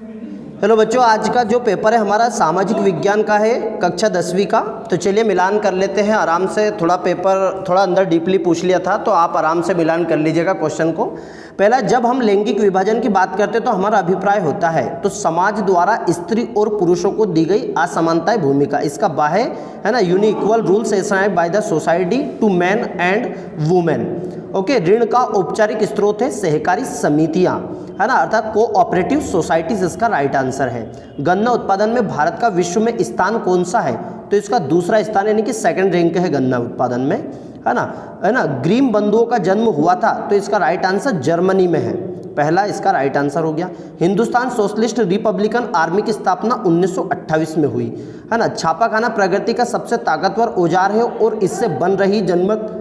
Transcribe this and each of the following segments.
Hello बच्चों, आज का जो पेपर है हमारा सामाजिक विज्ञान का है, कक्षा 10वीं का। तो चलिए मिलान कर लेते हैं आराम से। थोड़ा पेपर थोड़ा अंदर डीपली पूछ लिया था, तो आप आराम से मिलान कर लीजिएगा क्वेश्चन को। पहला, जब हम लैंगिक विभाजन की बात करते हैं तो हमारा अभिप्राय होता है तो समाज द्वारा स्त्री और पुरुषों को दी गई असमानताएं भूमिका, इसका बाह्य है ना unequal rules assigned by the society to man and women. Okay, ऋण का औपचारिक स्रोत है सहकारी समितियां, है ना, अर्थात कोऑपरेटिव सोसाइटीज, इसका राइट आंसर है। गन्ना उत्पादन में भारत का विश्व में स्थान कौन सा है? तो इसका दूसरा स्थान यानी कि सेकंड रैंक है गन्ना उत्पादन में, है ना। ग्रीम बंधुओं का जन्म हुआ था, तो इसका राइट आंसर जर्मनी में है। पहला इसका राइट आंसर हो गया। हिंदुस्तान सोशलिस्ट रिपब्लिकन आर्मी की स्थापना 1928 में हुई, है ना। छापाखाना प्रगति का सबसे ताकतवर औजार है और इससे बन रही जनमत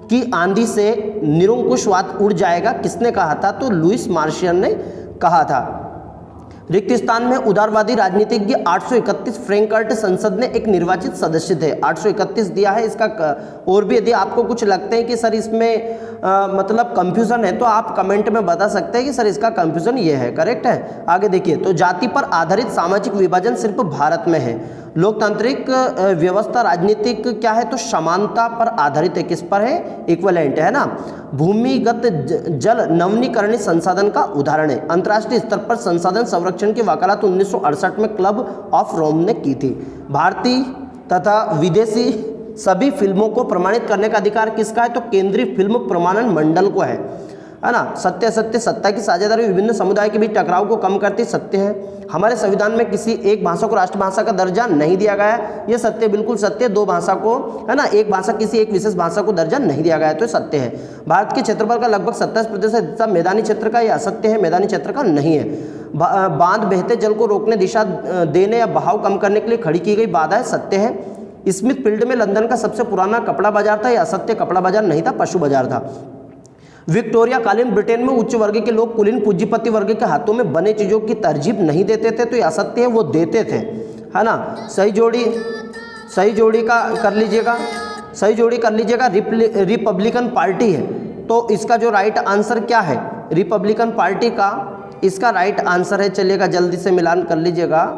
की आंधी से निरंकुशवाद उड़ जाएगा, किसने कहा था? तो लुईस मार्शियल ने कहा था। रिक्त स्थान में उदारवादी राजनीतिज्ञ 831 फ्रैंकफर्ट संसद ने एक निर्वाचित सदस्य थे, 831 दिया है इसका। और भी यदि आपको कुछ लगते हैं कि सर इसमें मतलब कंफ्यूजन है, तो आप कमेंट में बता सकते हैं कि सर इसका कंफ्यूजन ये है। करेक्ट है। आगे देखिए, तो जाति पर आधारित सामाजिक विभाजन सिर्फ भारत में है। लोकतांत्रिक व्यवस्था राजनीतिक क्या है? तो समानता पर आधारित है। किस पर है? इक्वलेंट, है ना। भूमिगत जल नवीनीकरणीय संसाधन का उदाहरण है। अंतर्राष्ट्रीय स्तर पर संसाधन संरक्षण की वकालत 1968 में क्लब ऑफ रोम ने की थी। भारतीय तथा विदेशी सभी फिल्मों को प्रमाणित करने का अधिकार किसका है? तो केंद्रीय फिल्म प्रमाणन मंडल को है ना। सत्य असत्य सत्ता की साझेदारी विभिन्न समुदाय के बीच टकराव को कम करती सत्य है। हमारे संविधान में किसी एक भाषा को राष्ट्रभाषा का दर्जा नहीं दिया गया है, ये सत्य, बिल्कुल सत्य। दो भाषा को, है ना, एक भाषा किसी एक विशेष भाषा को दर्जा नहीं दिया गया है, तो सत्य है। भारत के क्षेत्रफल का लगभग 27% हिस्सा मैदानी क्षेत्र का, यह असत्य है, मैदानी क्षेत्र का नहीं है। बांध बहते जल को रोकने, दिशा देने या बहाव कम करने के लिए खड़ी की गई बाधा है, सत्य है। स्मिथ फील्ड में लंदन का सबसे पुराना कपड़ा बाजार था, यह असत्य, कपड़ा बाजार नहीं था, पशु बाजार था। विक्टोरिया कालीन ब्रिटेन में उच्च वर्ग के लोग कुलीन पूंजीपति वर्ग के हाथों में बने चीजों की तरजीह नहीं देते थे, तो यह असत्य है, वो देते थे, है ना। सही जोड़ी का कर लीजिएगा, सही जोड़ी कर लीजिएगा। रिपब्लिकन पार्टी है, तो इसका जो राइट आंसर क्या है? रिपब्लिकन पार्टी का इसका राइट आंसर है, चलिएगा जल्दी से मिलान कर लीजिएगा,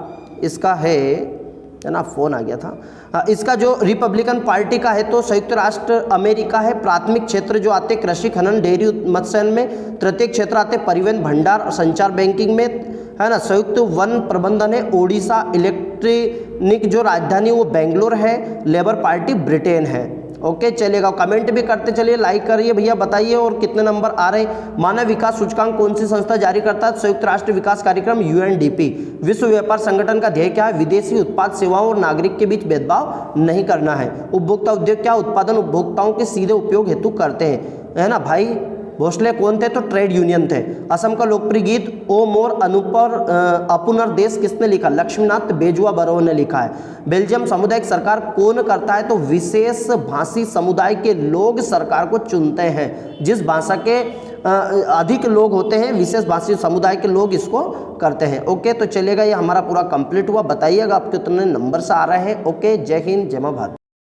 इसका है ना, फोन आ गया था। इसका जो रिपब्लिकन पार्टी का है तो संयुक्त राष्ट्र अमेरिका है। प्राथमिक क्षेत्र जो आते कृषि, खनन, डेयरी, मत्स्यन में। तृतीय क्षेत्र आते परिवहन, भंडार और संचार, बैंकिंग में, है ना। संयुक्त वन प्रबंधन है ओडिशा। इलेक्ट्रॉनिक जो राजधानी वो बेंगलोर है। लेबर पार्टी ब्रिटेन है। ओके, चलेगा। कमेंट भी करते चलिए, लाइक करिए भैया, बताइए और कितने नंबर आ रहे हैं। मानव विकास सूचकांक कौन सी संस्था जारी करता है? संयुक्त राष्ट्र विकास कार्यक्रम, यूएनडीपी। विश्व व्यापार संगठन का ध्येय क्या है? विदेशी उत्पाद, सेवाओं और नागरिक के बीच भेदभाव नहीं करना है। उपभोक्ता उद्योग क्या उत्पादन उपभोक्ताओं के सीधे उपयोग हेतु करते हैं, है ना। भाई भोसले कौन थे? तो ट्रेड यूनियन थे। असम का लोकप्रिय गीत ओ मोर अपुनर देश किसने लिखा? लक्ष्मीनाथ बेजवा बरो ने लिखा है। बेल्जियम सामुदायिक सरकार कौन करता है? तो विशेष भाषी समुदाय के लोग सरकार को चुनते हैं। जिस भाषा के अधिक लोग होते हैं, विशेष भाषी समुदाय के लोग इसको करते हैं। ओके, तो चलेगा, ये हमारा पूरा कंप्लीट हुआ। बताइएगा आपके कितने नंबर से आ रहे हैं। ओके, जय हिंद, जय मां भारत।